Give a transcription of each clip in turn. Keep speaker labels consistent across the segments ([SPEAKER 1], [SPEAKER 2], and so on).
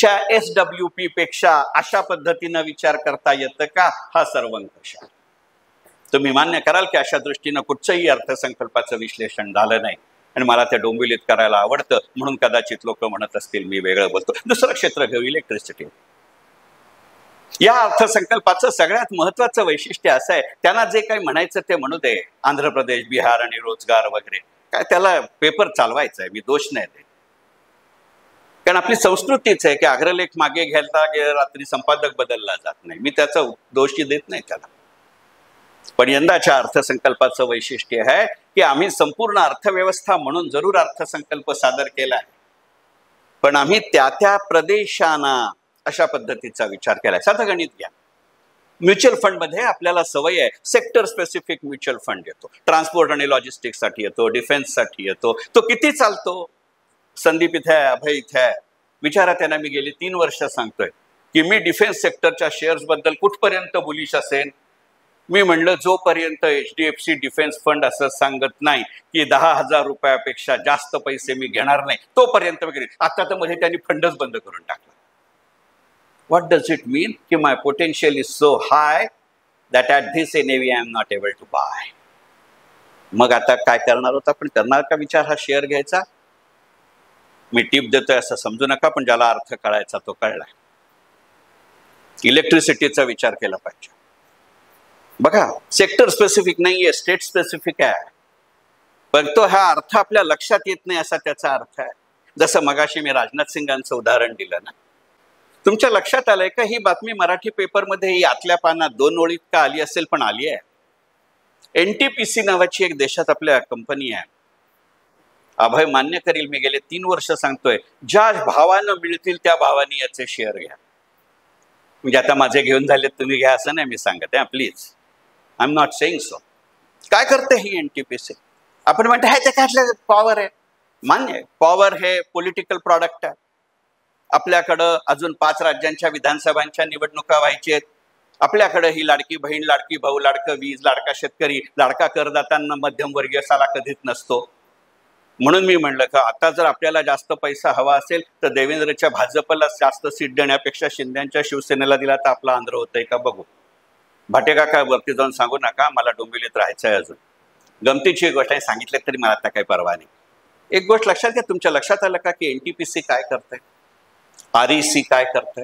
[SPEAKER 1] तुमच्या SWP पेक्षा अशा पद्धतीनं विचार करता येतं का? हा सर्वंकष. तुम्ही मान्य कराल की अशा दृष्टीनं कुठचंही अर्थसंकल्पाचं विश्लेषण झालं नाही आणि मला ते डोंबिवलीत करायला आवडतं म्हणून कदाचित लोक म्हणत असतील मी वेगळं बोलतो. दुसरं क्षेत्र घेऊ, इलेक्ट्रिसिटी. या अर्थसंकल्पाचं सगळ्यात महत्वाचं वैशिष्ट्य असं आहे, त्यांना जे काही म्हणायचं ते म्हणू दे. आंध्र प्रदेश, बिहार आणि रोजगार वगैरे काय त्याला पेपर चालवायचा आहे, मी दोष नाही देत. कारण आपली संस्कृतीच आहे की अग्रलेख मागे घ्यायला रात्री संपादक बदलला जात नाही. मी त्याचा दोषी देत नाही त्याला. पण यंदाच्या अर्थसंकल्पाचं वैशिष्ट्य आहे की आम्ही संपूर्ण अर्थव्यवस्था म्हणून जरूर अर्थसंकल्प सादर केलाय, पण आम्ही त्या प्रदेशांना अशा पद्धतीचा विचार केलाय. साधं गणित घ्या. म्युच्युअल फंड मध्ये आपल्याला सवय आहे सेक्टर स्पेसिफिक म्युच्युअल फंड येतो. ट्रान्सपोर्ट आणि लॉजिस्टिक्स साठी येतो, डिफेन्स साठी येतो. तो किती चालतो? संदीप इथे आहे, अभय इथे आहे. विचारा त्यांना. मी गेली 3 वर्ष सांगतोय की मी डिफेन्स सेक्टरच्या शेअर्स बद्दल कुठपर्यंत बुलिश असेल. मी म्हणलं जोपर्यंत HDFC डिफेन्स फंड असं सांगत नाही की 10,000 रुपयापेक्षा जास्त पैसे मी घेणार नाही तोपर्यंत वगैरे. आता तर मध्ये त्यांनी फंडच बंद करून टाकला. What does it mean? की my potential is so high that at this NAV I am not able to buy. मग आता काय करणार होता? पण करणार का विचार हा शेअर घ्यायचा? मी टिप देतोय असं समजू नका, पण ज्याला अर्थ कळायचा तो कळला. इलेक्ट्रिसिटीचा विचार केला पाहिजे. बघा, सेक्टर स्पेसिफिक नाहीये, स्टेट स्पेसिफिक आहे. पण तो हा अर्थ आपल्या लक्षात येत नाही असा त्याचा अर्थ आहे. जसं मगाशी मी राजनाथ सिंगांचं उदाहरण दिलं ना, तुमच्या लक्षात आलंय का ही बातमी मराठी पेपरमध्ये ही आतल्या पानात 2 ओळीत का आली असेल, पण आली आहे. NTPC नावाची एक देशात आपल्या कंपनी आहे. अभय मान्य करील, मी गेले 3 वर्ष सांगतोय ज्या भावानं मिळतील त्या भावाने याचे शेअर घ्या. म्हणजे आता माझे घेऊन झालेत तुम्ही घ्या असं नाही मी सांगत आहे, please. I am not saying so. काय करते ही NTPC? आपण म्हणतो हे त्याच्यातलं पॉवर आहे. मान्य आहे, पॉवर हे पॉलिटिकल प्रॉडक्ट आहे. आपल्याकडं अजून 5 राज्यांच्या विधानसभांच्या निवडणुका व्हायच्या आहेत. आपल्याकडे ही लाडकी बहीण, लाडकी भाऊ, लाडकं वीज, लाडका शेतकरी, लाडका करदात्यांना मध्यमवर्गीय कधीच नसतो. म्हणून मी म्हणलं का आता जर आपल्याला जास्त पैसा हवा असेल तर देवेंद्रच्या भाजपला जास्त सीट देण्यापेक्षा शिंदेच्या शिवसेनेला दिला तर आपला आंध्र होतंय का बघू. भाटेकाका वरती जाऊन सांगू नका, मला डोंबिवलीत राहायचं आहे अजून. गमतीची एक गोष्ट आहे, सांगितलं तरी मला आता काही परवा नाही. एक गोष्ट लक्षात घ्या. तुमच्या लक्षात आलं का की NTPC काय करतंय, REC काय करतंय?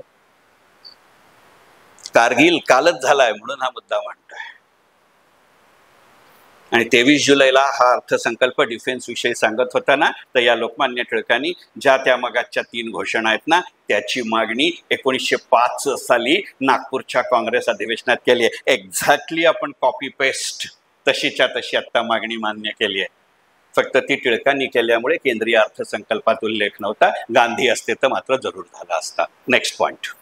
[SPEAKER 1] कारगिल कालच झालाय म्हणून हा मुद्दा मांडतोय. आणि 23 जुलैला हा अर्थसंकल्प डिफेन्स विषयी सांगत होता ना, तर या लोकमान्य टिळकांनी ज्या त्या मगाच्या 3 घोषणा आहेत ना, त्याची मागणी 1905 साली नागपूरच्या काँग्रेस अधिवेशनात केली आहे. एक्झॅक्टली आपण कॉपी पेस्ट तशीच्या तशी आता मागणी मान्य केली आहे. फक्त ती टिळकांनी केल्यामुळे केंद्रीय अर्थसंकल्पात उल्लेख नव्हता. गांधी असते तर मात्र जरूर झाला असता. Next point.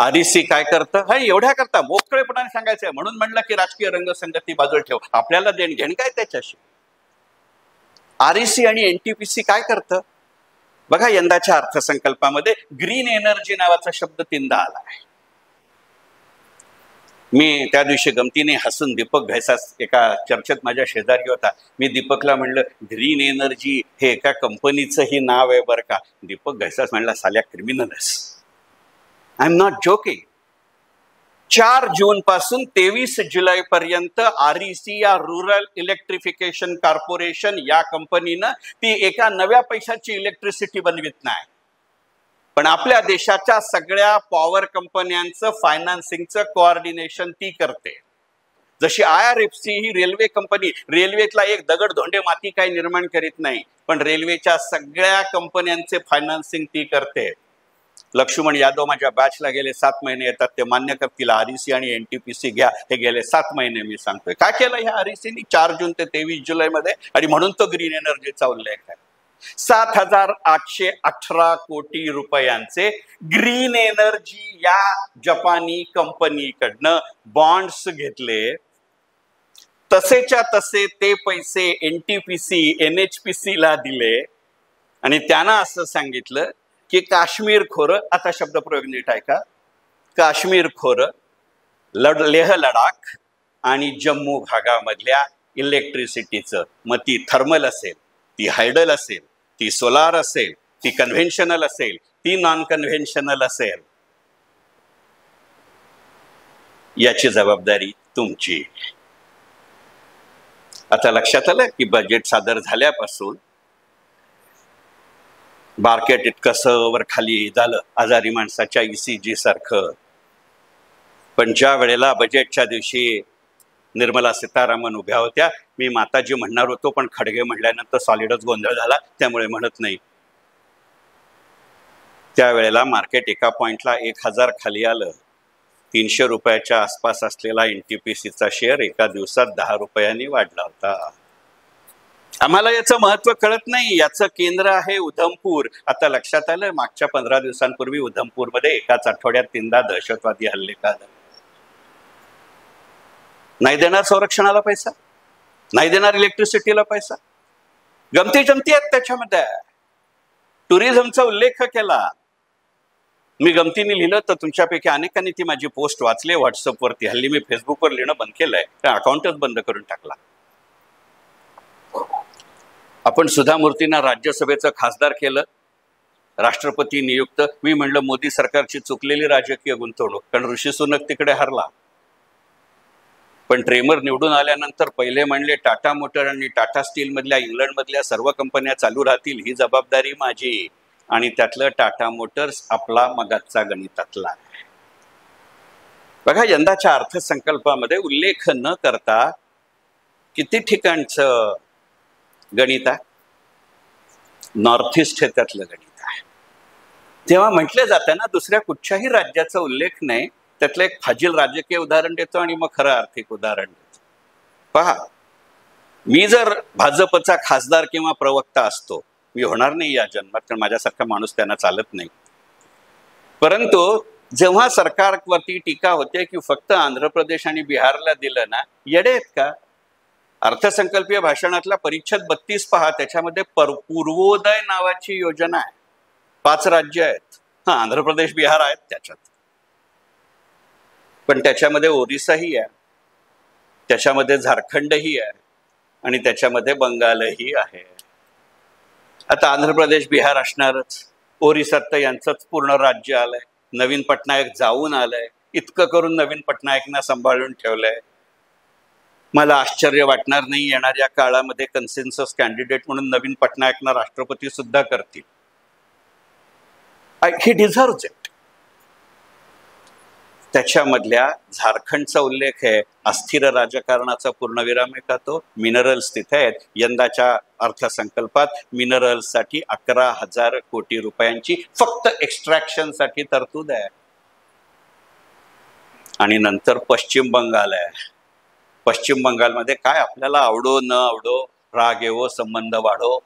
[SPEAKER 1] REC काय करतं? हा एवढ्या करता मोकळेपणाने सांगायचंय म्हणून म्हणलं की राजकीय रंगसंगती बाजूला ठेव, आपल्याला देणघेण काय त्याच्याशी. REC आणि NTPC काय करतं? बघा, यंदाच्या अर्थसंकल्पामध्ये ग्रीन एनर्जी नावाचा शब्द 3दा आला आहे. मी त्या दिवशी गमतीने हसून दीपक घैसास एका चर्चेत माझ्या शेजारी होता. मी दीपकला म्हणलं ग्रीन एनर्जी हे एका कंपनीचंही नाव आहे बरं का. दीपक घैसास म्हणला साल्या criminals. I am not joking. 4 जून पासून 23 जुलै पर्यंत REC या रुरल इलेक्ट्रिफिकेशन कॉर्पोरेशन या कंपनीनं ती एका नव्या पैशाची इलेक्ट्रिसिटी बनवित नाही, पण आपल्या देशाच्या सगळ्या पॉवर कंपन्यांचं फायनान्सिंगचं कोऑर्डिनेशन ती करते. जशी IRFC ही रेल्वे कंपनी, रेल्वेतला एक दगड धोंडे माती काही निर्माण करीत नाही, पण रेल्वेच्या सगळ्या कंपन्यांचे फायनान्सिंग ती करते. लक्ष्मण यादव माझ्या बॅचला गेले 7 महिने येतात, ते मान्य करतील. REC आणि NTPC घ्या, हे गेले 7 महिने मी सांगतोय. काय केलं ह्या RECनी 4 जून ते 23 जुलैमध्ये? आणि म्हणून तो ग्रीन एनर्जीचा उल्लेख आहे. 7,818 कोटी रुपयांचे ग्रीन एनर्जी या जपानी कंपनीकडनं बॉन्ड्स घेतले. तसेच्या तसे ते पैसे NTPC NHPC ला दिले आणि त्यांना असं सांगितलं की काश्मीर खोरं, आता शब्दप्रयोग नीट आहे का, काश्मीर खोरं, लेह लडाख आणि जम्मू भागामधल्या इलेक्ट्रिसिटीचं, मग ती थर्मल असेल, ती हायडल असेल, ती सोलार असेल, ती कन्व्हेन्शनल असेल, ती नॉन कन्व्हेन्शनल असेल, याची जबाबदारी तुमची. आता लक्षात आलं की बजेट सादर झाल्यापासून मार्केट इतकं वर खाली झालं, आजारी माणसाच्या ECG सारखं. पण ज्या वेळेला बजेटच्या दिवशी निर्मला सीतारामन उभ्या होत्या, मी माताजी म्हणणार होतो पण खडगे म्हणल्यानंतर सॉलिडच गोंधळ झाला, त्यामुळे म्हणत नाही. त्यावेळेला मार्केट एका पॉइंटला 1000 खाली आलं. 300 रुपयाच्या आसपास असलेला NTPCचा शेअर एका दिवसात 10 रुपयांनी वाढला होता. आम्हाला याचं महत्व कळत नाही. याचं केंद्र आहे उधमपूर. आता लक्षात आलं, मागच्या 15 दिवसांपूर्वी उधमपूरमध्ये एकाच आठवड्यात 3दा दहशतवादी हल्ले का झाले. नाही देणार संरक्षणाला पैसा, नाही देणार इलेक्ट्रिसिटीला पैसा. गमती जमती आहेत त्याच्यामध्ये. टुरिझमचा उल्लेख केला. मी गमतीने लिहिलं तर तुमच्यापैकी अनेकांनी ती माझी पोस्ट वाचली व्हॉट्सअपवरती. हल्ली मी फेसबुकवर लिहिणं बंद केलंय, त्या अकाउंटच बंद करून टाकला. आपण सुधा मूर्तींना राज्यसभेचं खासदार केलं, राष्ट्रपती नियुक्त. मी म्हणलं मोदी सरकारची चुकलेली राजकीय गुंतवणूक, कारण ऋषी सुनक तिकडे हरला. पण ट्रेमर निवडून आल्यानंतर पहिले म्हणले टाटा मोटर आणि टाटा स्टील मधल्या इंग्लंडमधल्या सर्व कंपन्या चालू राहतील, ही जबाबदारी माझी. आणि त्यातलं टाटा मोटर्स आपला मगाचा गणितातला. बघा, यंदाच्या अर्थसंकल्पामध्ये उल्लेख न करता किती ठिकाणचं गणित आहे. नॉर्थ ईस्ट हे त्यातलं गणित आहे. तेव्हा म्हटलं जातं ना, दुसऱ्या कुठच्याही राज्याचा उल्लेख नाही, त्यातलं एक फाजील राजकीय उदाहरण देतो आणि मग खरं आर्थिक उदाहरण देतो. पहा, मी जर भाजपचा खासदार किंवा प्रवक्ता असतो, मी होणार नाही या जन्मात, कारण माझ्यासारखा माणूस त्यांना चालत नाही. परंतु जेव्हा सरकारवरती टीका होते की फक्त आंध्र प्रदेश आणि बिहारला दिलं ना, येडे आहेत का? अर्थसंकल्पीय भाषणातला परिच्छेद 32 पहा, त्याच्यामध्ये पूर्वोदय नावाची योजना आहे. 5 राज्य आहेत. आंध्र प्रदेश बिहार आहेत त्याच्यात, पण त्याच्यामध्ये ओरिसाही आहे, त्याच्यामध्ये झारखंडही आहे आणि त्याच्यामध्ये बंगालही आहे. आता आंध्र प्रदेश बिहार असणारच, ओरिसात तर यांचंच पूर्ण राज्य आलंय. नवीन पटनायक जाऊन आलंय, इतकं करून नवीन पटनायकना सांभाळून ठेवलंय. मला आश्चर्य वाटणार नाही येणाऱ्या काळामध्ये कन्सेन्सस कॅन्डिडेट म्हणून नवीन पटनायकना राष्ट्रपती सुद्धा करतील. ही डिझर्व्स इट. त्याच्यामधल्या झारखंडचा उल्लेख आहे. अस्थिर राजकारणाचा पूर्णविराम आहे का तो? मिनरल्स तिथे आहेत. यंदाच्या अर्थसंकल्पात मिनरल्ससाठी 11,000 कोटी रुपयांची फक्त एक्स्ट्रॅक्शनसाठी तरतूद आहे. आणि नंतर पश्चिम बंगाल आहे. पश्चिम बंगालमध्ये काय, आपल्याला आवडो न आवडो, राग येवो संबंध वाढो,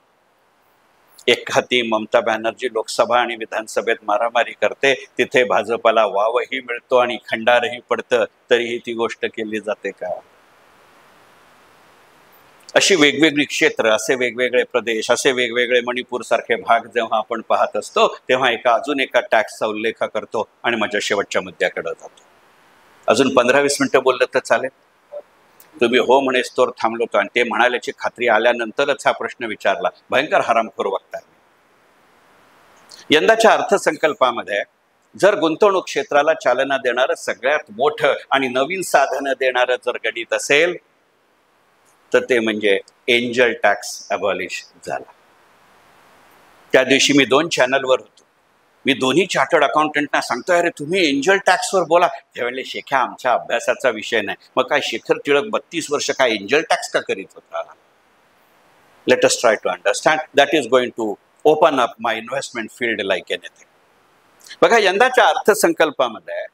[SPEAKER 1] एक हाती ममता बॅनर्जी लोकसभा आणि विधानसभेत मारामारी करते, तिथे भाजपाला वावही मिळतो आणि खंडारही पडतं, तरीही ती गोष्ट केली जाते का? अशी वेगवेगळी क्षेत्र, असे वेगवेगळे प्रदेश, असे वेगवेगळे मणिपूर सारखे भाग जेव्हा आपण पाहत असतो, तेव्हा अजून एका टॅक्सचा उल्लेख करतो आणि माझ्या शेवटच्या मुद्द्याकडे जातो. अजून 15-20 मिनिटं बोललं तर चालेल? तुम्ही हो म्हणेस तोर थांबलो होतो आणि ते म्हणाल्याची खात्री आल्यानंतरच हा प्रश्न विचारला. भयंकर हरामखोर वक्ताय. यंदाच्या अर्थसंकल्पामध्ये जर गुंतवणूक क्षेत्राला चालना देणारं सगळ्यात मोठं आणि नवीन साधनं देणारं जर गणित असेल तर ते म्हणजे एंजल टॅक्स अबॉलिश झाला. त्या दिवशी मी 2 चॅनलवर होतो. मी दोन्ही चार्टर्ड अकाउंटंटना सांगतोय, अरे तुम्ही एंजल टॅक्सवर बोला. ते म्हणले, शेख्या आमच्या अभ्यासाचा विषय नाही. मग काय शेखर टिळक 32 वर्ष काय एंजल टॅक्स का करीत होता? Let us try to understand. That is going to open up my investment field like anything. बघा, यंदाच्या अर्थसंकल्पामध्ये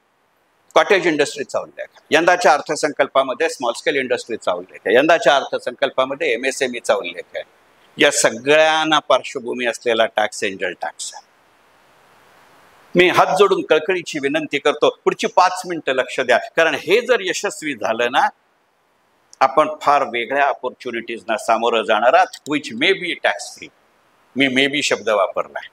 [SPEAKER 1] कॉटेज इंडस्ट्रीचा उल्लेख आहे. यंदाच्या अर्थसंकल्पामध्ये स्मॉल स्केल इंडस्ट्रीचा उल्लेख आहे. यंदाच्या अर्थसंकल्पामध्ये MSMEचा उल्लेख आहे. या सगळ्यांना पार्श्वभूमी असलेला टॅक्स एंजल टॅक्स आहे. मी हात जोडून कळकळीची विनंती करतो, पुढची 5 मिनिटं लक्ष द्या, कारण हे जर यशस्वी झालं ना, आपण फार वेगळ्या ऑपॉर्च्युनिटीजना सामोरं जाणार आहात, which may be tax free. Me may be शब्द वापरलाय.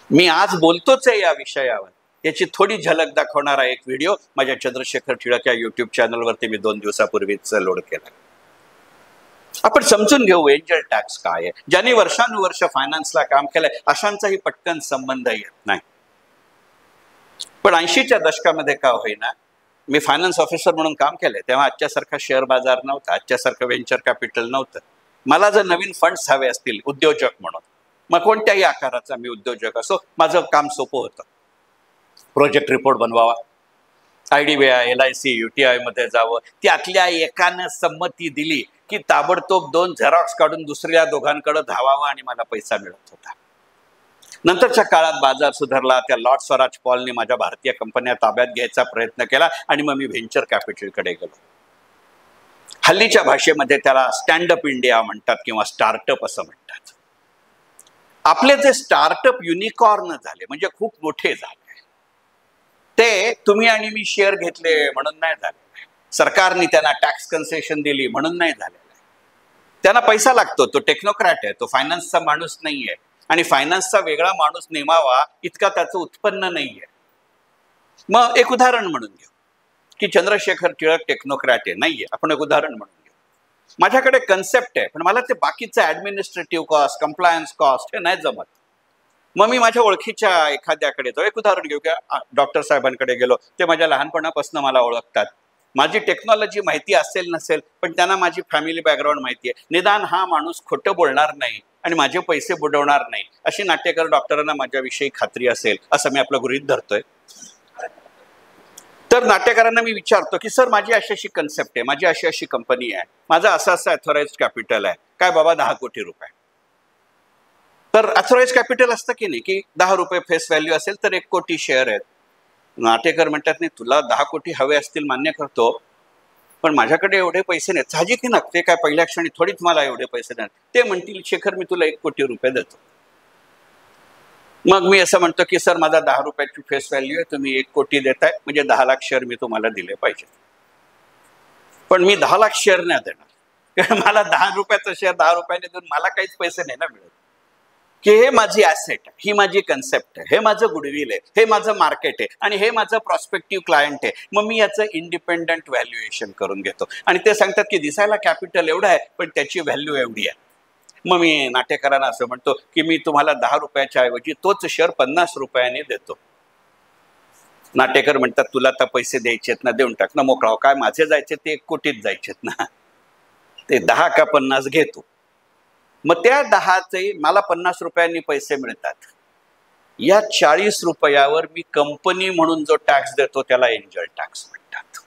[SPEAKER 1] मी आज बोलतोच आहे या विषयावर. याची थोडी झलक दाखवणारा एक व्हिडिओ माझ्या चंद्रशेखर टिळक या YouTube चॅनलवरती मी 2 दिवसापूर्वीच लोड केला. आपण समजून घेऊ एंजल टॅक्स काय आहे. ज्यांनी वर्षानुवर्ष फायनान्सला काम केलंय अशांचाही पटकन संबंध येत नाही. पण 80च्या दशकामध्ये का होईना मी फायनान्स ऑफिसर म्हणून काम केलंय तेव्हा आजच्यासारखा शेअर बाजार नव्हता, आजच्यासारखं व्हेंचर कॅपिटल नव्हतं. मला जर नवीन फंड्स हवे असतील उद्योजक म्हणून, मग कोणत्याही आकाराचा मी उद्योजक असो, माझं काम सोपं होतं. प्रोजेक्ट रिपोर्ट बनवावा, IDBI, LIC, UTI मध्ये जावं, त्यातल्या एकानं संमती दिली की ताबडतोब 2 झेरॉक्स काढून दुसऱ्या दोघांकडे धावावं आणि मला पैसा मिळत होता. नंतरच्या काळात बाजार सुधारला, त्या लॉर्ड स्वराज पॉलने माझ्या भारतीय कंपन्या ताब्यात घ्यायचा प्रयत्न केला आणि मग मी व्हेंचर कॅपिटलकडे गेलो. हल्लीच्या भाषेमध्ये त्याला स्टँडअप इंडिया म्हणतात किंवा स्टार्टअप असं म्हणतात. आपले जे स्टार्टअप युनिकॉर्न झाले म्हणजे खूप मोठे झाले, ते तुम्ही आणि मी शेअर घेतले म्हणून नाही झाले, सरकारने त्यांना टॅक्स कन्सेशन दिली म्हणून नाही झालेलं आहे. त्यांना पैसा लागतो, तो टेक्नोक्रॅट आहे, तो फायनान्सचा माणूस नाहीये आणि फायनान्सचा वेगळा माणूस नेमावा इतका त्याचं उत्पन्न नाहीये. मग एक उदाहरण म्हणून घेऊ की चंद्रशेखर टिळक टेक्नोक्रॅट आहे, नाहीये, आपण एक उदाहरण म्हणून घेऊ. माझ्याकडे कन्सेप्ट आहे पण मला ते बाकीचं ऍडमिनिस्ट्रेटिव्ह कॉस्ट, कंप्लायन्स कॉस्ट हे नाही जमत. मग मी माझ्या ओळखीच्या एखाद्याकडे जाऊ. एक उदाहरण घेऊ की डॉक्टर साहेबांकडे गेलो, ते माझ्या लहानपणापासून मला ओळखतात. माझी टेक्नॉलॉजी माहिती असेल नसेल पण त्यांना माझी फॅमिली बॅकग्राऊंड माहिती आहे. निदान हा माणूस खोटं बोलणार नाही आणि माझे पैसे बुडवणार नाही अशी नाट्यकर डॉक्टरांना माझ्याविषयी खात्री असेल असं मी आपलं गृहीत धरतोय. तर नाट्यकारांना मी विचारतो की सर माझी अशी अशी कन्सेप्ट आहे, माझी अशी अशी कंपनी आहे, माझं असं असं अथॉराइज्ड कॅपिटल आहे, काय बाबा 10 कोटी रुपये. तर अथॉराइज्ड कॅपिटल असतं की नाही की 10 रुपये फेस व्हॅल्यू असेल तर 1 कोटी शेअर आहेत. नाटेकर म्हणतात नाही तुला 10 कोटी हवे असतील मान्य करतो पण माझ्याकडे एवढे पैसे नाहीत. साहजिक आहे ना, ते काय पहिल्या क्षणी थोडीच मला एवढे पैसे नाहीत. ते म्हणतील शेखर मी तुला 1 कोटी रुपये देतो. मग मी असं म्हणतो की सर माझा 10 रुपयाची फेस व्हॅल्यू आहे, तुम्ही 1 कोटी देताय म्हणजे 10 लाख शेअर मी तुम्हाला दिले पाहिजे. पण मी 10 लाख शेअर नाही देणार कारण मला 10 रुपयाचं शेअर 10 रुपयाने देऊन मला काहीच पैसे नाही ना मिळत. की हे माझी ॲसेट आहे, ही माझी कन्सेप्ट आहे, हे माझं गुडविल आहे, हे माझं मार्केट आहे आणि हे माझं प्रॉस्पेक्टिव्ह क्लायंट आहे. मग मी याचं इंडिपेंडंट व्हॅल्युएशन करून घेतो आणि ते सांगतात की दिसायला कॅपिटल एवढं आहे पण त्याची व्हॅल्यू एवढी आहे. मग मी नाट्यकारांना असं म्हणतो की मी तुम्हाला 10 रुपयाच्या ऐवजी तोच शेअर 50 रुपयाने देतो. नाट्यकर म्हणतात तुला आता पैसे द्यायचेत ना, देऊन टाक ना, मोकळा. काय माझे जायचे ते 1 कोटीत जायचेत ना, ते 10 का 50 घेतो. मग त्या 10चे मला 50 रुपयांनी पैसे मिळतात. या 40 रुपयावर मी कंपनी म्हणून जो टॅक्स देतो त्याला एंजल टॅक्स म्हणतात.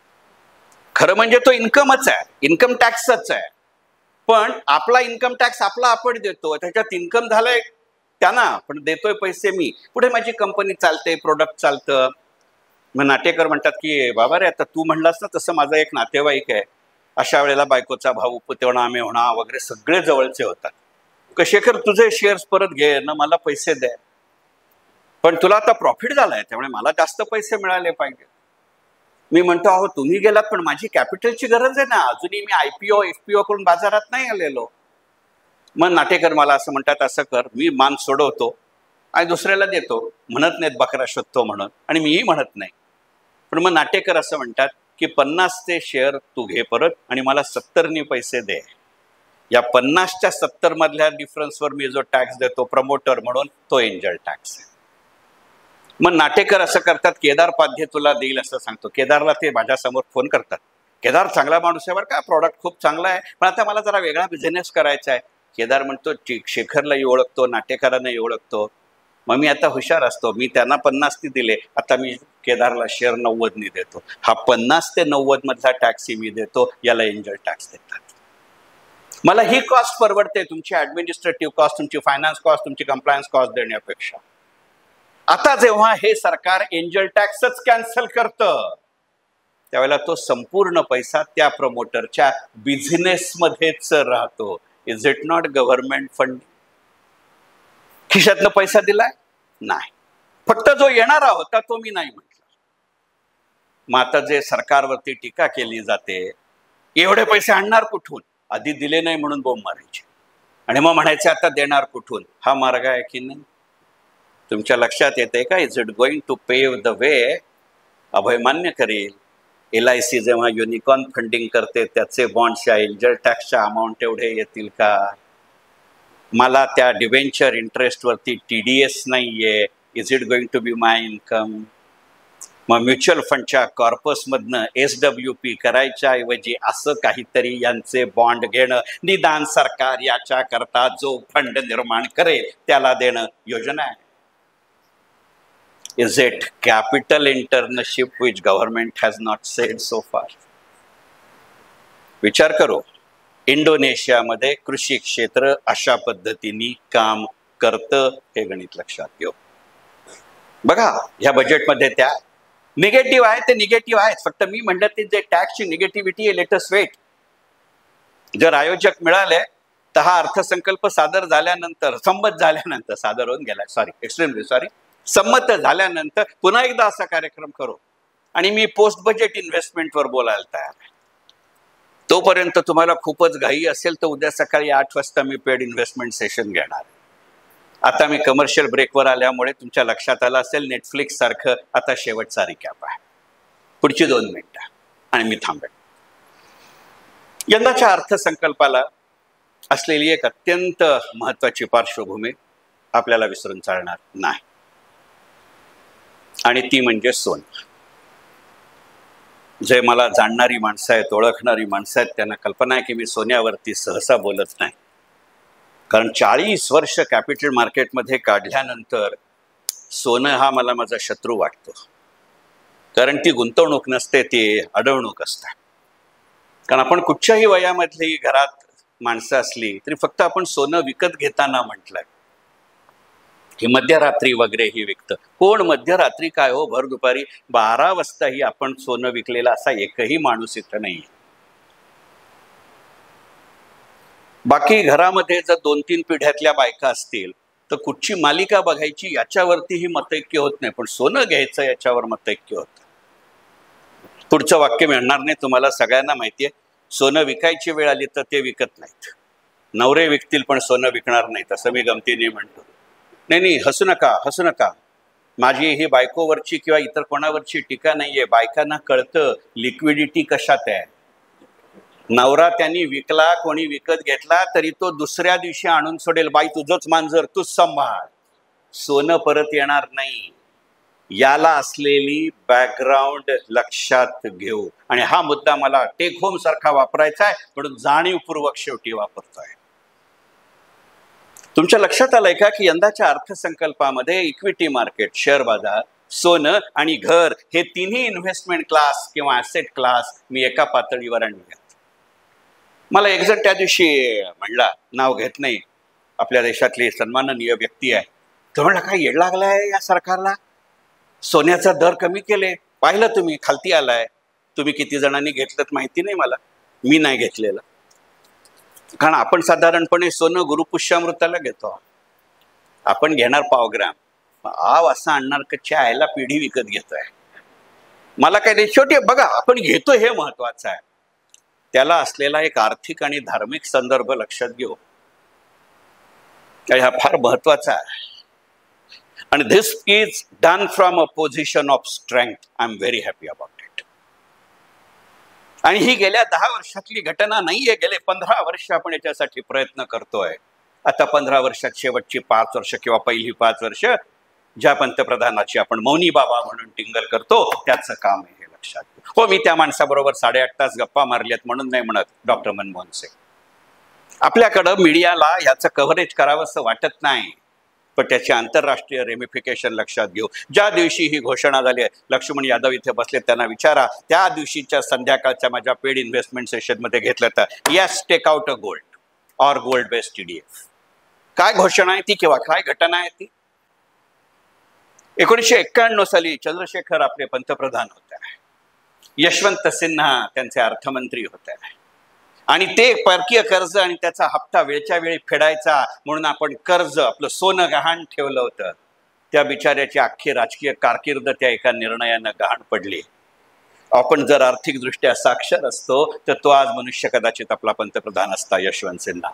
[SPEAKER 1] खरं म्हणजे तो इन्कमच आहे, इन्कम टॅक्सच आहे. पण आपला इन्कम टॅक्स आपला आपण देतो, त्याच्यात इन्कम झालंय त्यांना, पण देतोय पैसे मी. पुढे माझी कंपनी चालते, प्रोडक्ट चालतं. मग नाटेकर म्हणतात की बाबा रे आता तू म्हणलास ना तसं माझा एक नातेवाईक आहे, अशा वेळेला बायकोचा भाऊ, पुतवणा, मेहुणा वगैरे सगळे जवळचे होतात. शेखर तुझे शेअर्स परत घे ना, मला पैसे द्या. पण तुला आता प्रॉफिट झालाय त्यामुळे मला जास्त पैसे मिळाले पाहिजे. मी म्हणतो अहो तुम्ही गेलात पण माझी कॅपिटलची गरज आहे ना, अजूनही मी IPO FPO करून बाजारात नाही आलेलो. मग नाटेकर मला असं म्हणतात असं कर, मी मान सोडवतो आणि दुसऱ्याला देतो. म्हणत नाहीत बकरा शोधतो म्हणून आणि मीही म्हणत नाही. पण मग नाटेकर असं म्हणतात की 50चे शेअर तू घे परत आणि मला 70नी पैसे दे. या 50च्या 70 मधल्या डिफरन्सवर मी जो टॅक्स देतो प्रमोटर म्हणून तो एंजल टॅक्स आहे. मग नाटेकर असं करतात, केदार पाध्ये तुला देईल असं सांगतो. केदारला ते माझ्यासमोर फोन करतात. केदार चांगला माणूस आहे बरं का, प्रॉडक्ट खूप चांगला आहे, पण आता मला जरा वेगळा बिझनेस करायचा आहे. केदार म्हणतो शेखरलाही ओळखतो, नाटेकरांनाही ओळखतो. मग मी आता हुशार असतो, मी त्यांना 50 दिले, आता मी केदारला शेअर 90 देतो. हा 50 ते 90 मधला टॅक्सही मी देतो, याला एंजल टॅक्स देतात. मला ही कॉस्ट परवडते तुमची ऍडमिनिस्ट्रेटिव्ह कॉस्ट, तुमची फायनान्स कॉस्ट, तुमची कंप्लायन्स कॉस्ट देण्यापेक्षा. आता जेव्हा हे सरकार एंजल टॅक्सच कॅन्सल करतं त्यावेळेला तो संपूर्ण पैसा त्या प्रमोटरच्या बिझनेसमध्येच राहतो. Is it not government fund? खिशातनं पैसा दिलाय नाही, फक्त जो येणारा होता तो मी नाही म्हटलं. मग आता जे सरकारवरती टीका केली जाते, एवढे पैसे आणणार कुठून, आधी दिले नाही म्हणून बोंब मारायचे आणि मग म्हणायचे आता देणार कुठून. हा मार्ग आहे की नाही? तुमच्या लक्षात येते का? Is it going to pave the way? Abhay मान्य करेल LIC जेव्हा युनिकॉर्न फंडिंग करते त्याचे बॉन्ड्सच्या एंजल टॅक्सच्या अमाऊंट एवढे येतील का? मला त्या डिबेंचर इंटरेस्टवरती TDS नाहीये. Is it going to be my income? मग म्युच्युअल फंडच्या कॉर्पसमधनं SWP करायच्या ऐवजी असं काहीतरी यांचे बॉन्ड घेणं, निदान सरकार याच्या करता जो फंड निर्माण करेल त्याला देणं योजना आहे. Is it capital internship which government has not said so फार? विचार करू. इंडोनेशियामध्ये कृषी क्षेत्र अशा पद्धतीने काम करतं, हे गणित लक्षात घेऊ. बघा ह्या बजेटमध्ये त्या निगेटिव्ह आहे ते निगेटिव्ह आहेत. फक्त मी म्हणलं ते जे टॅक्सची निगेटिव्हिटी आहे, लेटेस्ट वेट. जर आयोजक मिळाले तर हा अर्थसंकल्प सादर झाल्यानंतर, संमत झाल्यानंतर, सादर होऊन गेला, संमत झाल्यानंतर पुन्हा एकदा असा कार्यक्रम करू. आणि मी पोस्ट बजेट इन्व्हेस्टमेंटवर बोलायला तयार आहे. तोपर्यंत तुम्हाला खूपच घाई असेल तर उद्या सकाळी 8 वाजता मी पेड इन्व्हेस्टमेंट सेशन घेणार. आता मी कमर्शियल ब्रेकवर आल्यामुळे तुमच्या लक्षात आलं असेल नेटफ्लिक्स सारखं आता शेवटचा रिकॅप आहे. पुढची 2 मिनिटं आणि मी थांबेन. यंदाच्या अर्थसंकल्पाला असलेली एक अत्यंत महत्वाची पार्श्वभूमी आपल्याला विसरून चालणार नाही, आणि ती म्हणजे सोनं. जे मला जाणणारी माणसं आहेत, ओळखणारी माणसं आहेत, त्यांना कल्पना आहे की मी सोन्यावरती सहसा बोलत नाही. कारण 40 वर्ष कॅपिटल मार्केटमध्ये काढल्यानंतर सोनं हा मला माझा शत्रू वाटतो. कारण ती गुंतवणूक नसते, ती अडवणूक असते. कारण आपण कुठच्याही वयामधली घरात माणसं असली तरी फक्त आपण सोनं विकत घेताना म्हटलंय की मध्यरात्री वगैरे ही विकतं. कोण मध्यरात्री काय हो, भर दुपारी 12 वाजताही आपण सोनं विकलेला असा एकही माणूस इथं नाही. बाकी घरामध्ये जर 2-3 पिढ्यातल्या बायका असतील तर कुठची मालिका बघायची याच्यावरतीही मतैक्य होत नाही, पण सोनं घ्यायचं याच्यावर मतैक्य होतं. पुढचं वाक्य मिळणार नाही तुम्हाला सगळ्यांना माहितीये. सोनं विकायची वेळ आली तर ते विकत नाहीत. नवरे विकतील पण सोनं विकणार नाही, तसं मी गमतीने म्हणतो. नाही, हसू नका. माझी ही बायकोवरची किंवा इतर कोणावरची टीका नाहीये. बायकांना कळतं लिक्विडिटी कशात आहे. नवरा त्यांनी विकला, कोणी विकत घेतला तरी तो दुसऱ्या दिवशी आणून सोडेल, बाई तुझंच मांजर तूच सांभाळ, सोनं परत येणार नाही. याला असलेली बॅकग्राऊंड लक्षात घेऊ. आणि हा मुद्दा मला टेक होम सारखा वापरायचा आहे, म्हणून जाणीवपूर्वक शेवटी वापरतोय. तुमच्या लक्षात आलंय का की यंदाच्या अर्थसंकल्पामध्ये इक्विटी मार्केट, शेअर बाजार, सोनं आणि घर हे तिन्ही इन्व्हेस्टमेंट क्लास किंवा ऍसेट क्लास मी एका पातळीवर आणले. मला एक जण त्या दिवशी म्हणला, नाव घेत नाही, आपल्या देशातली सन्माननीय व्यक्ती आहे, तो म्हणला काय येड लागलाय या सरकारला, सोन्याचा दर कमी केले, पाहिलं तुम्ही खालती आलाय. तुम्ही किती जणांनी घेतलं माहिती नाही मला, मी नाही घेतलेलं. कारण आपण साधारणपणे सोनं गुरुपुष्यामृताला घेतो, आपण घेणार 1 ग्रॅम, आव असं आणणार कच्च्या आयला पिढी विकत घेतोय. मला काय नाही, शेवटी बघा आपण घेतो हे महत्वाचं आहे. त्याला असलेला एक आर्थिक आणि धार्मिक संदर्भ लक्षात घेऊ, हा फार महत्वाचा आहे. आणि this is done from a position of strength. I am very happy about it. आणि ही गेल्या 10 वर्षातली घटना नाहीये, गेले 15 वर्ष आपण याच्यासाठी प्रयत्न करतोय. आता 15 वर्षात शेवटची 5 वर्ष किंवा पहिली 5 वर्ष ज्या पंतप्रधानाची आपण मौनी बाबा म्हणून टिंगल करतो त्याचं काम आहे, हे लक्षात घ्या. हो, मी त्या माणसाबरोबर 8.5 तास गप्पा मारल्यात म्हणून नाही म्हणत, डॉक्टर मनमोहन सिंग. आपल्याकडं मीडियाला याचं कव्हरेज करावं असं वाटत नाही, पण त्याची आंतरराष्ट्रीय रेमिफिकेशन लक्षात घेऊ. ज्या दिवशी ही घोषणा झाली आहे, लक्ष्मण यादव इथे बसले, त्यांना विचारा, त्या दिवशीच्या संध्याकाळच्या माझ्या पेड इन्व्हेस्टमेंट सेशनमध्ये घेतलं तर yes take out a gold or gold based TDF. काय घोषणा आहे ती किंवा काय घटना आहे ती? 1991 साली चंद्रशेखर आपले पंतप्रधान होते, यशवंत सिन्हा त्यांचे अर्थमंत्री होते, आणि ते परकीय कर्ज आणि त्याचा हप्ता वेळच्या वेळी फेडायचा म्हणून आपण कर्ज, आपलं सोनं गहाण ठेवलं होतं. त्या बिचाऱ्याची अख्खी राजकीय कारकीर्द त्या एका निर्णयानं गहाण पडली. आपण जर आर्थिकदृष्ट्या साक्षर असतो तर तो आज मनुष्य कदाचित आपला पंतप्रधान असता, यशवंत सिन्हा.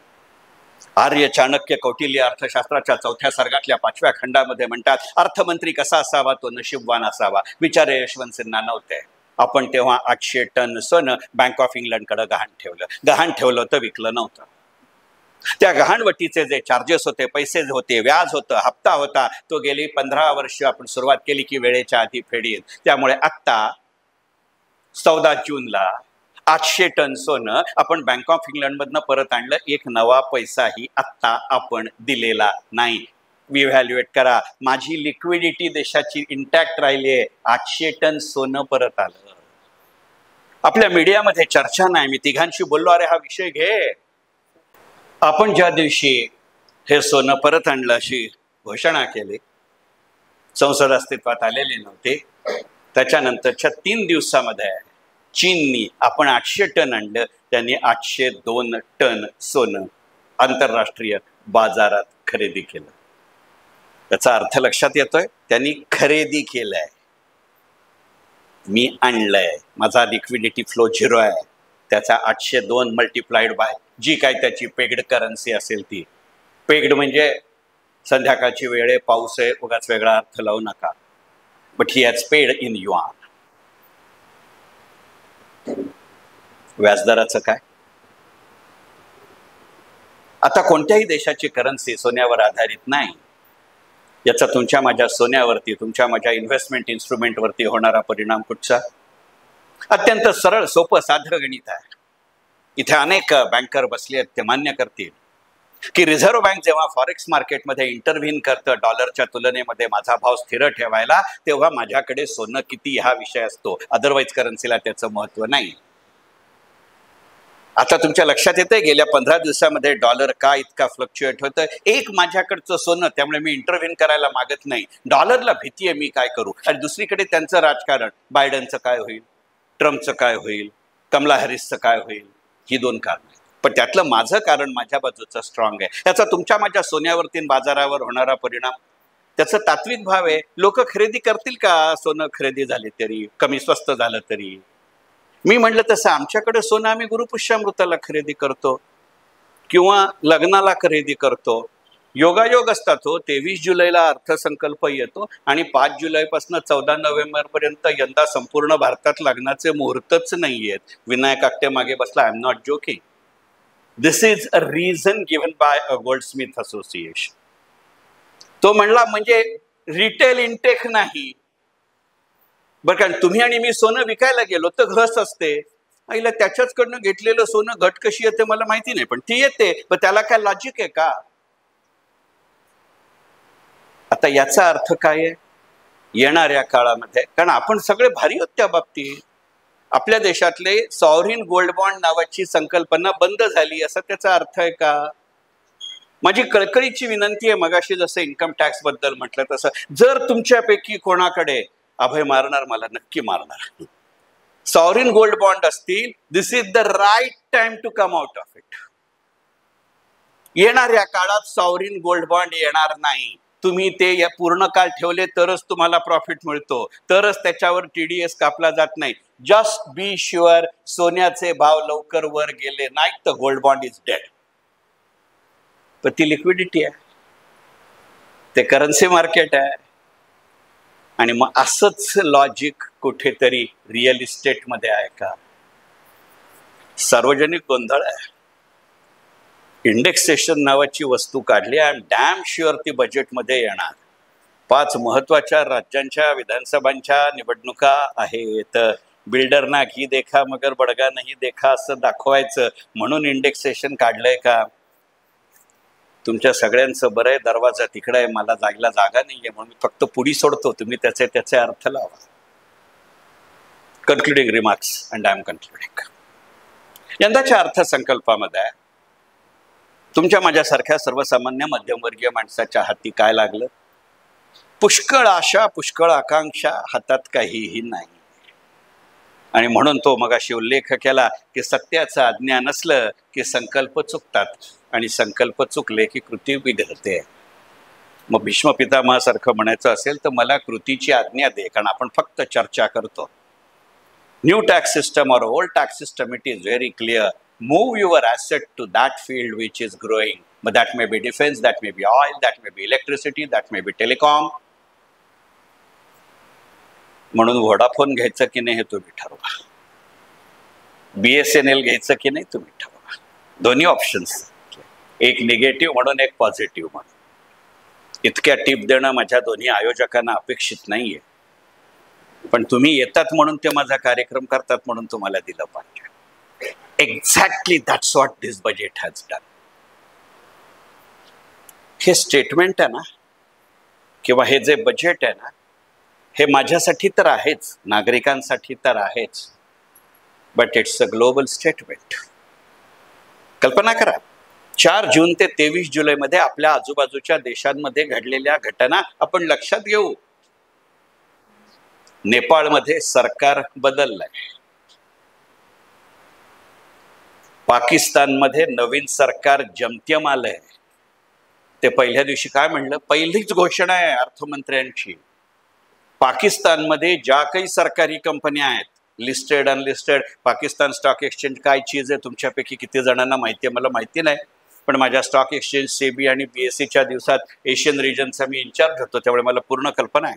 [SPEAKER 1] आर्य चाणक्य कौटिल्य अर्थशास्त्राच्या 4थ्या सर्गातल्या 5व्या खंडामध्ये म्हणतात, अर्थमंत्री कसा असावा तो नशीबवान असावा. बिचारे यशवंत सिन्हा नव्हते. आपण तेव्हा 800 टन सोनं बँक ऑफ इंग्लंडकडे गहाण ठेवलं होतं, विकलं नव्हतं. त्या गहाणवटीचे जे चार्जेस होते, पैसे होते, व्याज होतं, हप्ता होता, तो गेली 15 वर्ष आपण सुरुवात केली की वेळेच्या आधी फेडीत. त्यामुळे आत्ता 14 जूनला 800 टन सोनं आपण बँक ऑफ इंग्लंडमधनं परत आणलं. एक नवा पैसाही आत्ता आपण दिलेला नाही. इव्हॅल्युएट करा, माझी लिक्विडिटी देशाची इंटॅक्ट राहिली आहे. 800 टन सोनं परत आलं. आपल्या मीडियामध्ये चर्चा नाही. मी तिघांशी बोललो, अरे हा विषय घे. आपण ज्या दिवशी हे सोनं परत आणलं अशी घोषणा केली, संसद अस्तित्वात आलेली नव्हती, त्याच्यानंतरच्या 3 दिवसामध्ये चीननी आपण 800 टन आणलं, त्यांनी 802 टन सोनं आंतरराष्ट्रीय बाजारात खरेदी केलं. त्याचा अर्थ लक्षात येतोय, त्यांनी खरेदी केलंय, मी आणलंय, माझा लिक्विडिटी फ्लो 0 आहे. त्याचा 802 मल्टिप्लाइड बाय जी काय त्याची पेग्ड करन्सी असेल ती. पेग्ड म्हणजे संध्याकाळची वेळ आहे, पाऊस आहे, उगाच वेगळा अर्थ लावू नका. But he has paid in yuan. व्याजदराचं काय? आता कोणत्याही देशाची करन्सी सोन्यावर आधारित नाही. याचा तुमच्या माझ्या सोन्यावरती, तुमच्या माझ्या इन्व्हेस्टमेंट इन्स्ट्रुमेंटवरती होणारा परिणाम कुठचा? अत्यंत सरळ सोपं साधं गणित आहे. इथे अनेक बँकर बसले आहेत, ते मान्य करतील की रिझर्व्ह बँक जेव्हा फॉरेक्स मार्केटमध्ये इंटरव्हीन करतं डॉलरच्या तुलनेमध्ये माझा भाव स्थिर ठेवायला, तेव्हा माझ्याकडे सोनं किती हा विषय असतो. अदरवाईज करन्सीला त्याचं महत्व नाही. आता तुमच्या लक्षात येतंय गेल्या 15 दिवसामध्ये डॉलर का इतका फ्लक्च्युएट होतं? एक, माझ्याकडचं सोनं, त्यामुळे मी इंटरव्हीन करायला मागत नाही. डॉलरला भीती आहे, मी काय करू? आणि दुसरीकडे त्यांचं राजकारण, बायडनचं काय होईल, ट्रम्पचं काय होईल, कमला हॅरिसचं काय होईल, ही 2 कारणं. पण त्यातलं माझं कारण माझ्या बाजूचं स्ट्रॉंग आहे. त्याचा तुमच्या माझ्या सोन्यावरती बाजारावर होणारा परिणाम, त्याचं तात्विक भाव आहे. लोक खरेदी करतील का सोनं खरेदी झाले तरी, कमी स्वस्त झालं तरी? मी म्हटलं तसं आमच्याकडे सोनं आम्ही गुरुपुष्यामृताला खरेदी करतो किंवा लग्नाला खरेदी करतो. योगायोग असतात हो. 23 जुलैला अर्थसंकल्प येतो आणि 5 जुलैपासून 14 नोव्हेंबरपर्यंत यंदा संपूर्ण भारतात लग्नाचे मुहूर्तच नाही आहेत. विनायक आकटे मागे बसला. I am not joking. This is a reason given bye a Goldsmith association. तो म्हणला म्हणजे रिटेल इनटेक नाही बरं का. तुम्ही आणि मी सोनं विकायला गेलो तर घस असते. आईला त्याच्याचकडनं घेतलेलं सोनं घट कशी येते मला माहिती नाही, पण ती येते. पण त्याला काय लॉजिक आहे का? आता याचा अर्थ काय आहे येणाऱ्या काळामध्ये? कारण आपण सगळे भारी होत त्या बाबतीत. आपल्या देशातले सॉव्हरीन गोल्ड बॉन्ड नावाची संकल्पना बंद झाली, असा त्याचा अर्थ आहे का? माझी कळकळीची विनंती आहे, मगाशी जसं इन्कम टॅक्स बद्दल म्हटलं तसं, जर तुमच्यापैकी कोणाकडे अभय मारणार, मला नक्की मारणार, सॉव्हरीन गोल्ड बॉन्ड असतील, this is the right time to come out of it. येणाऱ्या काळात सॉव्हरीन गोल्ड बॉन्ड येणार नाही. तुम्ही ते या पूर्ण काळ ठेवले तरच तुम्हाला प्रॉफिट मिळतो, तरच त्याच्यावर TDS कापला जात नाही. जस्ट बी शुअर, सोन्याचे भाव लवकर वर गेले नाहीत तर गोल्ड बॉन्ड इज डेड. पण ती लिक्विडिटी आहे, ते करन्सी मार्केट आहे. आणि मग असंच लॉजिक कुठेतरी रिअल इस्टेटमध्ये आहे का? सार्वजनिक गोंधळ आहे. इंडेक्सेशन नावाची वस्तू काढली. आय एम डॅम शुअर ती बजेटमध्ये येणार. 5 महत्वाच्या राज्यांच्या विधानसभांच्या निवडणुका आहेत. बिल्डरना घी देखा मगर बडगा नाही देखा असं दाखवायचं म्हणून इंडेक्सेशन काढलंय का? तुमच्या सगळ्यांचं बरं आहे, दरवाजा तिकडे आहे, मला जायला जागा नाहीये म्हणून मी फक्त पुढी सोडतो, तुम्ही त्याचे अर्थ लावा. Concluding remarks and I am concluding. यंदाच्या अर्थसंकल्पामध्ये तुमच्या माझ्यासारख्या सर्वसामान्य मध्यमवर्गीय माणसाच्या हाती काय लागलं? पुष्कळ आशा, पुष्कळ आकांक्षा, हातात काहीही नाही. आणि म्हणून तो मगाशी उल्लेख केला की सत्याचं आज्ञा नसलं की संकल्प चुकतात, आणि संकल्प चुकले की कृती बिघडते. मग भीष्म पितामहासारखं म्हणायचं असेल तर मला कृतीची आज्ञा दे, कारण आपण फक्त चर्चा करतो. न्यू टॅक्स सिस्टम और old tax system, it is very clear. Move your asset to that field which is growing. But that may be defense, that may be oil, that may be electricity, that may be telecom. म्हणून Vodafone घ्यायचं की नाही हे तुम्ही ठरवा, BSNL घ्यायचं की नाही तुम्ही ठरवा. दोन्ही ऑप्शन्स, एक निगेटिव्ह म्हणून एक पॉझिटिव्ह म्हणून. इतक्या टिप देणं माझ्या दोन्ही आयोजकांना अपेक्षित नाहीये, पण तुम्ही येतात म्हणून ते माझा कार्यक्रम करतात म्हणून तुम्हाला दिलं पाहिजे. Exactly that's what this budget has done. हे स्टेटमेंट आहे ना, किंवा हे जे बजेट आहे ना, हे माझ्यासाठी तर आहेच, नागरिकांसाठी तर आहेच, but it's a global statement. कल्पना करा, 4 जून ते 23 जुलैमध्ये आपल्या आजूबाजूच्या देशांमध्ये घडलेल्या घटना आपण लक्षात घेऊ. नेपाळमध्ये सरकार बदललंय, पाकिस्तानमध्ये नवीन सरकार जमत्यम आलंय. ते पहिल्या दिवशी काय म्हणलं, पहिलीच घोषणा आहे अर्थमंत्र्यांची, पाकिस्तानमध्ये ज्या काही सरकारी कंपन्या आहेत, listed unlisted, Pakistan stock exchange काय चीज आहे तुमच्यापैकी किती जणांना माहिती आहे मला माहिती नाही, पण माझ्या स्टॉक एक्सचेंज, सेबी आणि BSEच्या दिवसात एशियन रिजनचा मी इन्चार्ज होतो, त्यामुळे मला पूर्ण कल्पना आहे.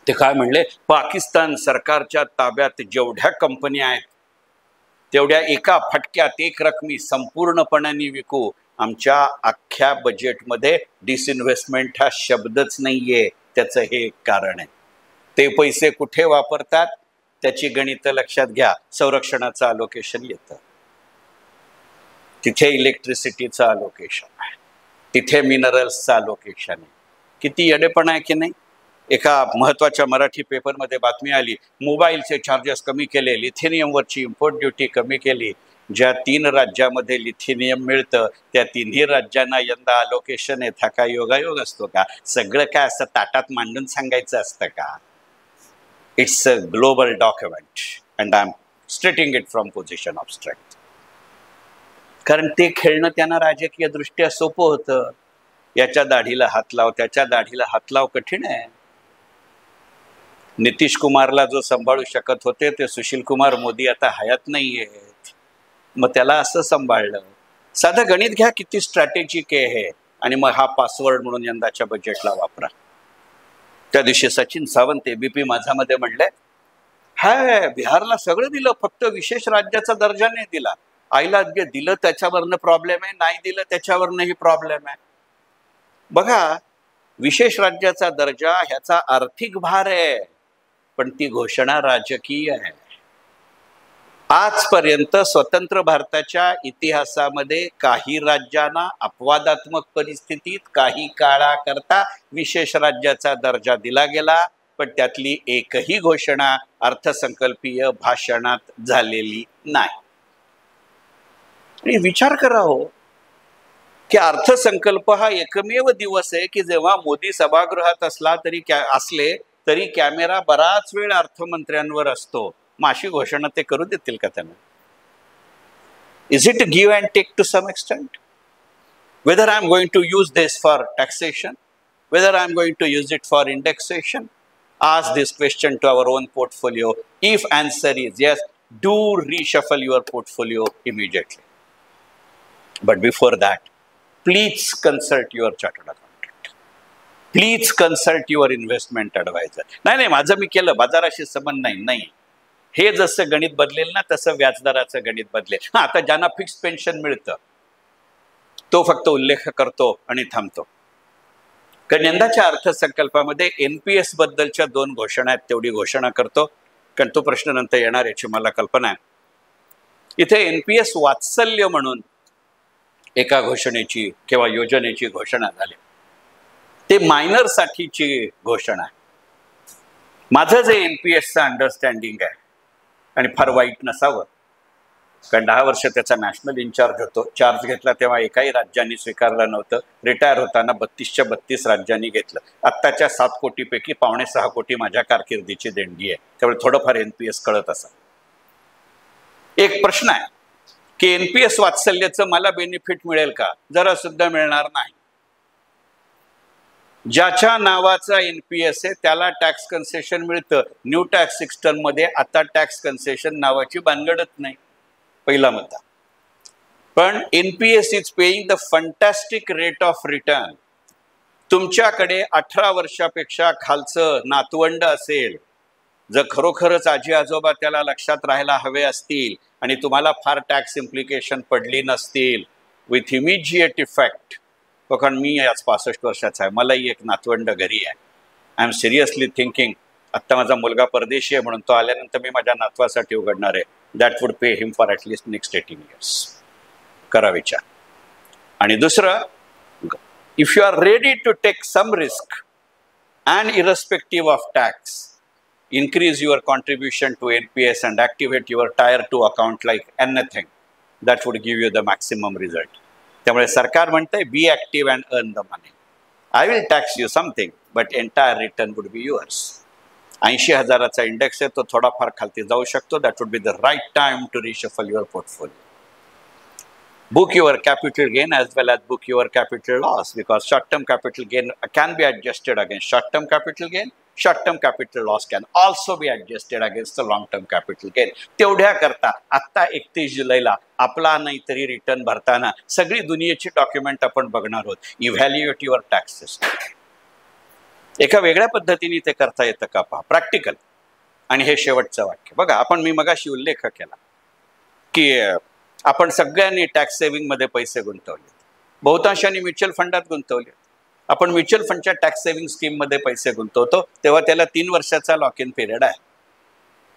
[SPEAKER 1] ते काय म्हणले, पाकिस्तान सरकारच्या ताब्यात जेवढ्या कंपन्या आहेत तेवढ्या एका फटक्यात एक रकमी संपूर्णपणाने विकू. आमच्या अख्ख्या बजेटमध्ये डिसइन्व्हेस्टमेंट हा शब्दच नाहीये. त्याचं हे एक कारण आहे. ते पैसे कुठे वापरतात त्याची गणितं लक्षात घ्या. संरक्षणाचं अलोकेशन येतं, तिथे इलेक्ट्रिसिटीचं अलोकेशन आहे, तिथे मिनरल्सचं अलोकेशन आहे. किती येडेपणा आहे की नाही. एका महत्वाच्या मराठी पेपरमध्ये बातमी आली, मोबाईलचे चार्जेस कमी केले, लिथिनियमवरची इम्पोर्ट ड्युटी कमी केली. ज्या 3 राज्यामध्ये लिथिनियम मिळतं त्या 3ही राज्यांना यंदा अलोकेशन आहे. हा काय योगायोग असतो का? सगळं काय असं ताटात मांडून सांगायचं असतं का? It's a global document and I M स्टेटिंग it from position of strength. कारण ते खेळणं त्यांना राजकीय दृष्ट्या सोपं होतं. याच्या दाढीला हात लाव, त्याच्या दाढीला हात लाव कठीण आहे. नितीश कुमारला जो सांभाळू शकत होते ते सुशील कुमार मोदी आता हयात नाहीयेत, मग त्याला असं सांभाळलं. साधं गणित घ्या, किती स्ट्रॅटेजिक आहे हे, आणि मग हा पासवर्ड म्हणून यंदाच्या बजेटला वापरा. त्या दिवशी सचिन सावंत ABP माझामध्ये म्हणले, हाय बिहारला सगळं दिलं, फक्त विशेष राज्याचा दर्जा नाही दिला. आईला दिलं त्याच्यावरनं प्रॉब्लेम आहे, नाही दिलं त्याच्यावरनंही प्रॉब्लेम आहे. बघा, विशेष राज्याचा दर्जा ह्याचा आर्थिक भार आहे, पण ती घोषणा राजकीय आहे. आजपर्यंत स्वतंत्र भारताच्या इतिहासामध्ये काही राज्यांना अपवादात्मक परिस्थितीत काही काळाकरता विशेष राज्याचा दर्जा दिला गेला, पण त्यातली एकही घोषणा अर्थसंकल्पीय भाषणात झालेली नाही. आणि विचार करा हो, की अर्थसंकल्प हा एकमेव दिवस आहे की जेव्हा मोदी सभागृहात असले तरी कॅमेरा बराच वेळ अर्थमंत्र्यांवर असतो. मग अशी घोषणा ते करू देतील का त्यांना? Is it give and take to some extent? Whether I am going to use this for taxation, whether I am going to use it for indexation, ask this question to our own portfolio. If answer is yes, do reshuffle your portfolio immediately. But before that, please consult your chartered accountant. Please consult your investment advisor. नाही माझं मी केलं, बाजाराशी संबंध नाही. हे जसं गणित बदलेल ना तसं व्याजदराचं गणित बदलेल. आता ज्यांना फिक्स पेन्शन मिळतं तो फक्त उल्लेख करतो आणि थांबतो. कारण यंदाच्या अर्थसंकल्पामध्ये NPS बद्दलच्या 2 घोषणा आहेत, तेवढी घोषणा करतो, कारण तो प्रश्न नंतर येणार याची मला कल्पना आहे. इथे NPS वात्सल्य म्हणून एका घोषणेची किंवा योजनेची घोषणा झाली. ते मायनर साठीची घोषणा आहे. माझं जे NPSचं अंडरस्टँडिंग आहे, आणि फार वाईट नसावं, कारण 10 वर्ष त्याचा नॅशनल इन्चार्ज होतो. चार्ज घेतला तेव्हा एकाही राज्यांनी स्वीकारलं नव्हतं. रिटायर होताना 32च्या 32 राज्यांनी घेतलं. आत्ताच्या 7 कोटीपैकी 5.25 कोटी माझ्या कारकिर्दीची देणगी आहे, त्यामुळे थोडंफार NPS कळत असा. एक प्रश्न आहे की NPS वात्सल्याचं मला बेनिफिट मिळेल का? जरा सुद्धा मिळणार नाही. ज्याच्या नावाचा NPS आहे त्याला टॅक्स कन्सेशन मिळतं. न्यू टॅक्स सिस्टममध्ये आता टॅक्स कन्सेशन नावाची भानगडच नाही. पहिला मुद्दा. पण NPS is paying the fantastic rate of return. तुमच्याकडे 18 वर्षापेक्षा खालचं नातवंड असेल, जर खरोखरच आजी आजोबा त्याला लक्षात राहायला हवे असतील आणि तुम्हाला फार टॅक्स इम्प्लिकेशन पडली नसतील, विथ इमिजिएट इफेक्ट, कारण मी आज 65 वर्षाचा आहे, मलाही एक नातवंड घरी आहे, आय एम सिरियसली थिंकिंग, आत्ता माझा मुलगा परदेशी आहे म्हणून तो आल्यानंतर मी माझ्या नातवासाठी उघडणार आहे, that would pay him for at least next 18 years. करा विचार. आणि दुसरं, if you are ready to take some risk and irrespective of tax, increase your contribution to NPS and activate your tier 2 account like anything, that would give you the maximum result. त्यामुळे सरकार म्हणतंय be active and earn the money. I will tax you something, but entire return would be yours. 80,000चा index आहे, तो थोडाफार खालती जाऊ शकतो. That would be the right time to reshuffle your portfolio. Book your capital gain as well as book your capital loss, because short-term capital gain can be adjusted against short-term capital gain. Short-term capital loss can also be adjusted against the long-term capital gain. तेवढ्या करता आत्ता 31 जुलैला आपला नाहीतरी return भरताना सगळी दुनियेची document आपण बघणार आहोत. Evaluate your tax system. एका वेगळ्या पद्धतीने ते करता येतं का पहा, प्रॅक्टिकल. आणि हे शेवटचं वाक्य बघा, आपण मी मगाशी उल्लेख केला की आपण सगळ्यांनी टॅक्स सेव्हिंगमध्ये पैसे गुंतवले, बहुतांशांनी म्युच्युअल फंडात गुंतवले. आपण म्युच्युअल फंडच्या टॅक्स सेव्हिंग स्कीममध्ये पैसे गुंतवतो तेव्हा त्याला 3 वर्षाचा लॉक इन पिरियड आहे.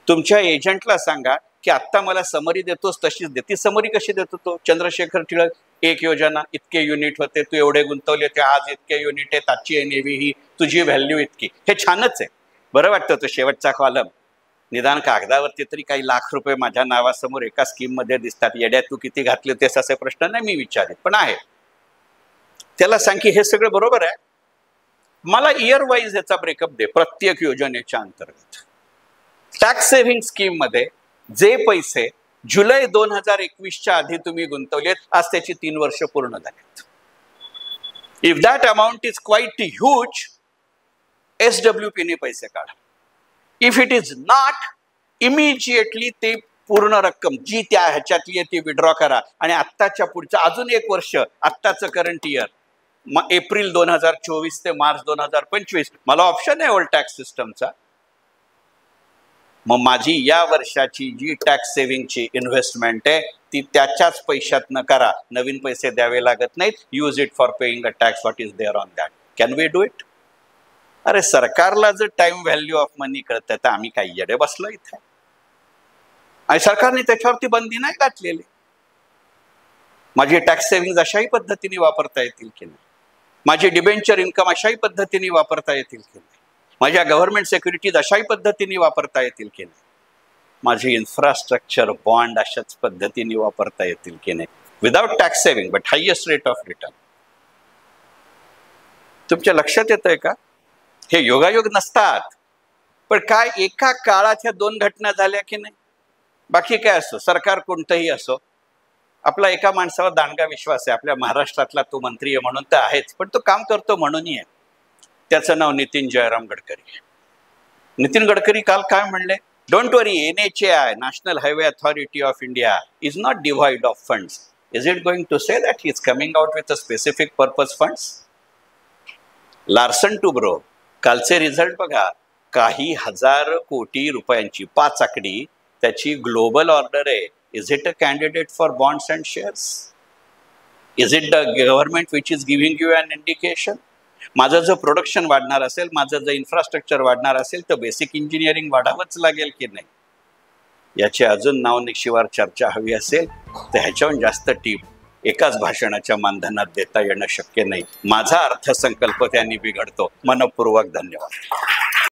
[SPEAKER 1] तुमच्या एजंटला सांगा की आत्ता मला समरी देतोस तशीच दे. ती समरी कशी देतो तो? चंद्रशेखर टिळक, एक योजना, इतके युनिट होते, तू एवढे गुंतवले, ते आज इतके युनिट आहेत, आजची एनएव्ही ही, तुझी व्हॅल्यू इतकी. हे छानच आहे, बरं वाटतं. तो शेवटचा कॉलम, निदान कागदावरती तरी काही लाख रुपये माझ्या नावासमोर एका स्कीममध्ये दिसतात. येड्यात तू किती घातले होतेस असे प्रश्न नाही मी विचारित, पण आहे. त्याला सांग की हे सगळं बरोबर आहे, मला इयर वाईज याचा ब्रेकअप दे प्रत्येक योजनेच्या अंतर्गत. टॅक्स सेव्हिंग स्कीम मध्ये जे पैसे जुलै 2021च्या आधी तुम्ही गुंतवलेत, आज त्याची 3 वर्ष पूर्ण झालीत. If that amount is quite huge, SWP ने पैसे काढा. If it is not, immediately ते पूर्ण रक्कम जी त्या ह्याच्यातली आहे ती विड्रॉ करा. आणि आत्ताच्या पुढचं अजून 1 वर्ष, आत्ताचं करंट इयर, एप्रिल 2024 ते मार्च 2025 मला ऑप्शन आहे ओल्ड टॅक्स सिस्टमचा. मग माझी या वर्षाची जी टॅक्स सेव्हिंगची इन्व्हेस्टमेंट आहे ती त्याच्याच पैशातनं करा, नवीन पैसे द्यावे लागत नाहीत. Use it for paying a tax what is there on that. Can we do it? अरे सरकारला जर टाइम व्हॅल्यू ऑफ मनी कळतं तर आम्ही काही येडे बसलो इथे? आणि सरकारने त्याच्यावरती बंदी नाही घातलेली. माझी टॅक्स सेव्हिंग अशाही पद्धतीने वापरता येतील की नाही? माझी डिबेंचर इन्कम अशाही पद्धतीने वापरता येतील की नाही? माझ्या गव्हर्नमेंट सिक्युरिटीज अशाही पद्धतीने वापरता येतील की नाही? माझी इन्फ्रास्ट्रक्चर बॉन्ड अशाच पद्धतीने वापरता येतील की नाही? Without tax saving but highest rate of return. तुमच्या लक्षात येतंय का? हे योगायोग नसतात, पण काय एका काळात ह्या 2 घटना झाल्या की नाही? बाकी काय असो, सरकार कोणतंही असो, आपला एका माणसावर दांडगा विश्वास आहे. आपल्या महाराष्ट्रातला तो मंत्री आहे म्हणून तर आहेच, पण तो काम करतो म्हणूनही आहे. त्याचं नाव नितीन जयराम गडकरी. नितीन गडकरी काल काय म्हणले? Don't worry, NHAI, national highway authority of India, is not divide of funds. Is it going to say that he is coming out with a specific purpose funds? Larsen Toubro कालचे रिझल्ट बघा, काही हजार कोटी रुपयांची 5 आकडी त्याची global order आहे. Is it a candidate for bonds and shares? Is it the government which is giving you an indication? माझं जर प्रोडक्शन वाढणार असेल, माझं जर इन्फ्रास्ट्रक्चर वाढणार असेल तर बेसिक इंजिनिअरिंग वाढावंच लागेल की नाही? याची अजून नावनिशिवार चर्चा हवी असेल तर ह्याच्याहून जास्त टीप एकाच भाषणाच्या मानधनात देता येणं शक्य नाही. माझा अर्थसंकल्प त्यांनी बिघडतो. मनपूर्वक धन्यवाद.